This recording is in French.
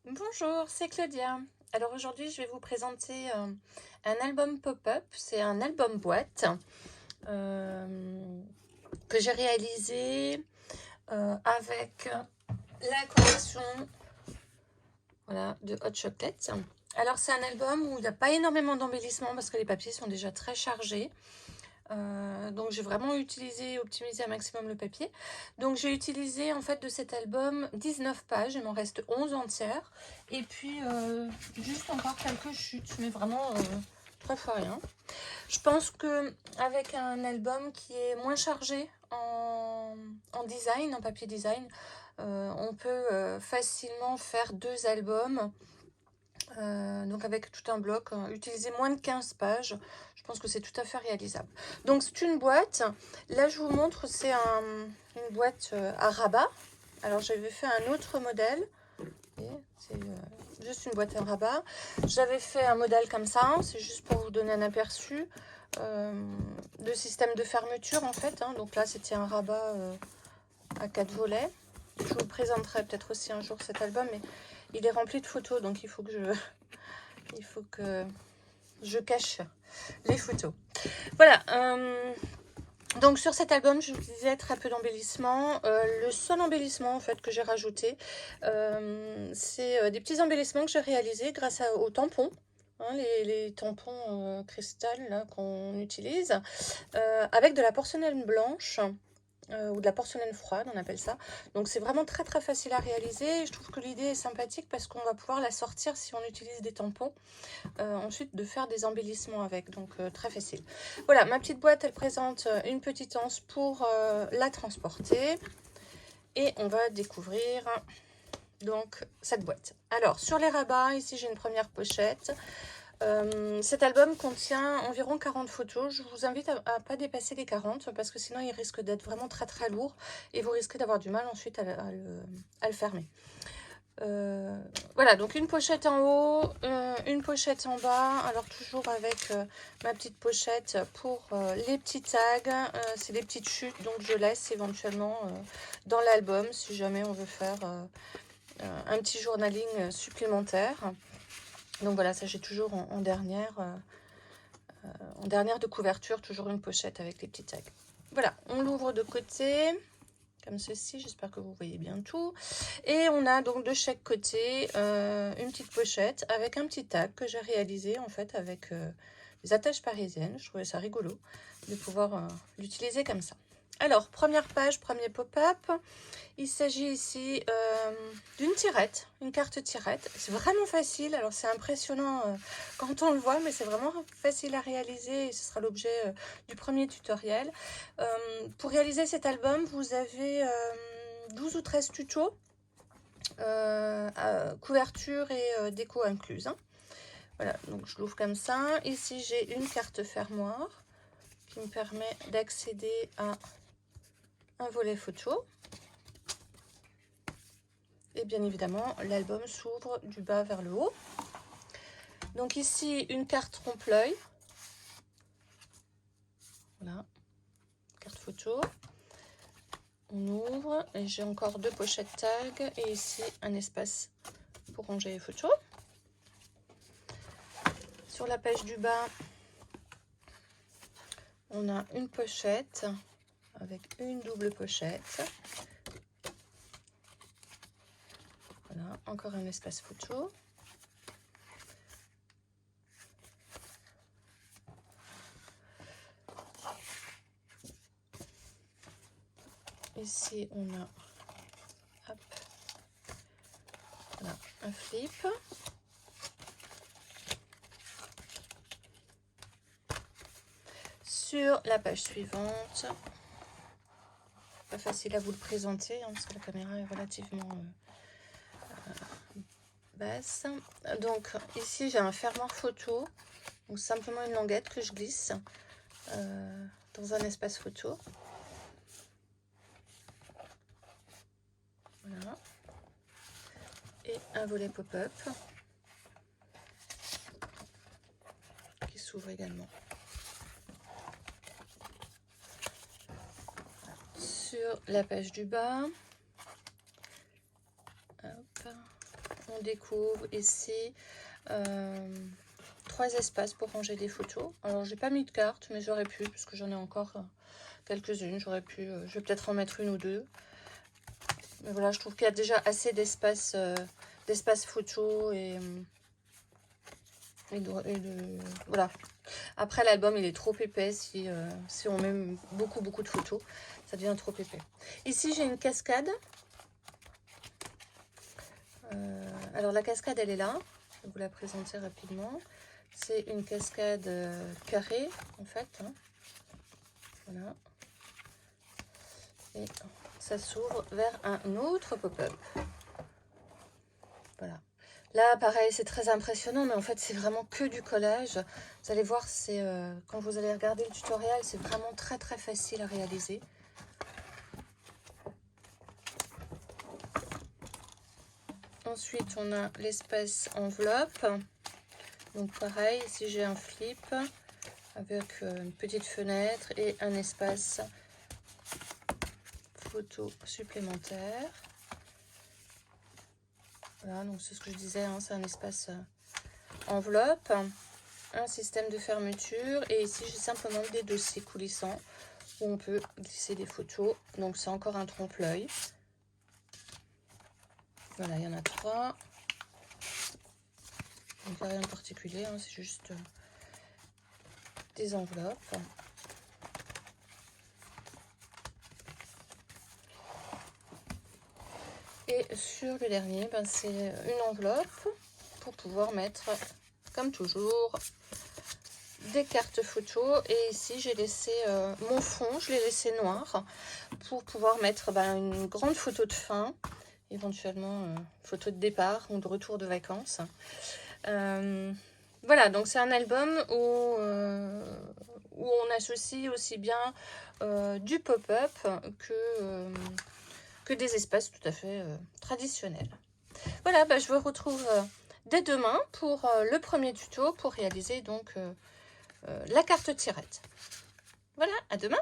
Bonjour, c'est Claudia. Alors aujourd'hui, je vais vous présenter un album pop-up. C'est un album boîte que j'ai réalisé avec la collection de Hot Chocolate. Alors c'est un album où il n'y a pas énormément d'embellissement parce que les papiers sont déjà très chargés. Donc j'ai vraiment optimisé un maximum le papier. Donc j'ai utilisé en fait de cet album 19 pages, il m'en reste 11 entières. Et puis juste encore quelques chutes, mais vraiment très fois rien. Je pense que avec un album qui est moins chargé en design, en papier design, on peut facilement faire 2 albums. Donc avec tout un bloc, utiliser moins de 15 pages, je pense que c'est tout à fait réalisable. Donc c'est une boîte, là je vous montre, c'est une boîte à rabat. Alors j'avais fait un autre modèle, c'est juste une boîte à rabat. J'avais fait un modèle comme ça, c'est juste pour vous donner un aperçu de système de fermeture en fait. Donc là c'était un rabat à 4 volets. Je vous présenterai peut-être aussi un jour cet album, mais il est rempli de photos, donc il faut que je cache les photos. Voilà. Donc sur cet album, je vous disais très peu d'embellissement. Le seul embellissement en fait que j'ai rajouté, c'est des petits embellissements que j'ai réalisés grâce aux tampons. Les tampons cristal qu'on utilise avec de la porcelaine blanche ou de la porcelaine froide, on appelle ça. Donc c'est vraiment très très facile à réaliser. Je trouve que l'idée est sympathique parce qu'on va pouvoir la sortir si on utilise des tampons. Ensuite de faire des embellissements avec, donc très facile. Voilà, ma petite boîte, elle présente une petite anse pour la transporter. Et on va découvrir donc cette boîte. Alors sur les rabats, ici j'ai une première pochette. Cet album contient environ 40 photos. Je vous invite à ne pas dépasser les 40 parce que sinon il risque d'être vraiment très très lourd et vous risquez d'avoir du mal ensuite à le fermer. Voilà, donc une pochette en haut, une pochette en bas. Alors toujours avec ma petite pochette pour les petits tags. C'est des petites chutes, donc je laisse éventuellement dans l'album si jamais on veut faire un petit journaling supplémentaire. Donc voilà, ça j'ai toujours en dernière de couverture, toujours une pochette avec les petits tags. Voilà, on l'ouvre de côté, comme ceci, j'espère que vous voyez bien tout. Et on a donc de chaque côté une petite pochette avec un petit tag que j'ai réalisé en fait avec des attaches parisiennes. Je trouvais ça rigolo de pouvoir l'utiliser comme ça. Alors, première page, premier pop-up. Il s'agit ici d'une tirette, une carte tirette. C'est vraiment facile. Alors, c'est impressionnant quand on le voit, mais c'est vraiment facile à réaliser et ce sera l'objet du premier tutoriel. Pour réaliser cet album, vous avez 12 ou 13 tutos, couverture et déco incluse. Voilà, donc je l'ouvre comme ça. Ici, j'ai une carte fermoire qui me permet d'accéder à un volet photo. Et bien évidemment, l'album s'ouvre du bas vers le haut. Donc ici, une carte trompe-l'œil. Voilà, carte photo. On ouvre et j'ai encore 2 pochettes tag et ici un espace pour ranger les photos. Sur la page du bas, on a une pochette avec une double pochette. Voilà, encore un espace photo. Ici, on a hop, voilà, un flip. Sur la page suivante, pas facile à vous le présenter parce que la caméra est relativement basse. Donc ici j'ai un fermoir photo, donc simplement une languette que je glisse dans un espace photo. Voilà. Et un volet pop-up qui s'ouvre également. Sur la page du bas, hop, on découvre ici 3 espaces pour ranger des photos. Alors j'ai pas mis de carte, mais j'aurais pu, parce que j'en ai encore quelques-unes. J'aurais pu, je vais peut-être en mettre une ou deux. Mais voilà, je trouve qu'il y a déjà assez d'espace photo voilà. Après, l'album, il est trop épais. Si on met beaucoup de photos, ça devient trop épais. Ici, j'ai une cascade. Alors, la cascade, elle est là. Je vais vous la présenter rapidement. C'est une cascade carrée, en fait. Hein. Voilà. Et ça s'ouvre vers un autre pop-up. Voilà. Là, pareil, c'est très impressionnant, mais en fait, c'est vraiment que du collage. Vous allez voir, c'est quand vous allez regarder le tutoriel, c'est vraiment très facile à réaliser. Ensuite, on a l'espace enveloppe. Donc pareil, ici j'ai un flip avec une petite fenêtre et un espace photo supplémentaire. Voilà, donc c'est ce que je disais, hein, c'est un espace enveloppe, un système de fermeture, et ici j'ai simplement des dossiers coulissants où on peut glisser des photos. Donc c'est encore un trompe-l'œil. Voilà, il y en a 3. Donc il n'y a rien de particulier, hein, c'est juste des enveloppes. Et sur le dernier, ben, c'est une enveloppe pour pouvoir mettre, comme toujours, des cartes photos. Et ici, j'ai laissé mon fond, je l'ai laissé noir pour pouvoir mettre une grande photo de fin, éventuellement photo de départ ou de retour de vacances. Voilà, donc c'est un album où on associe aussi bien du pop-up que des espaces tout à fait traditionnels. Voilà, je vous retrouve dès demain pour le premier tuto pour réaliser donc la carte tirette. Voilà, à demain!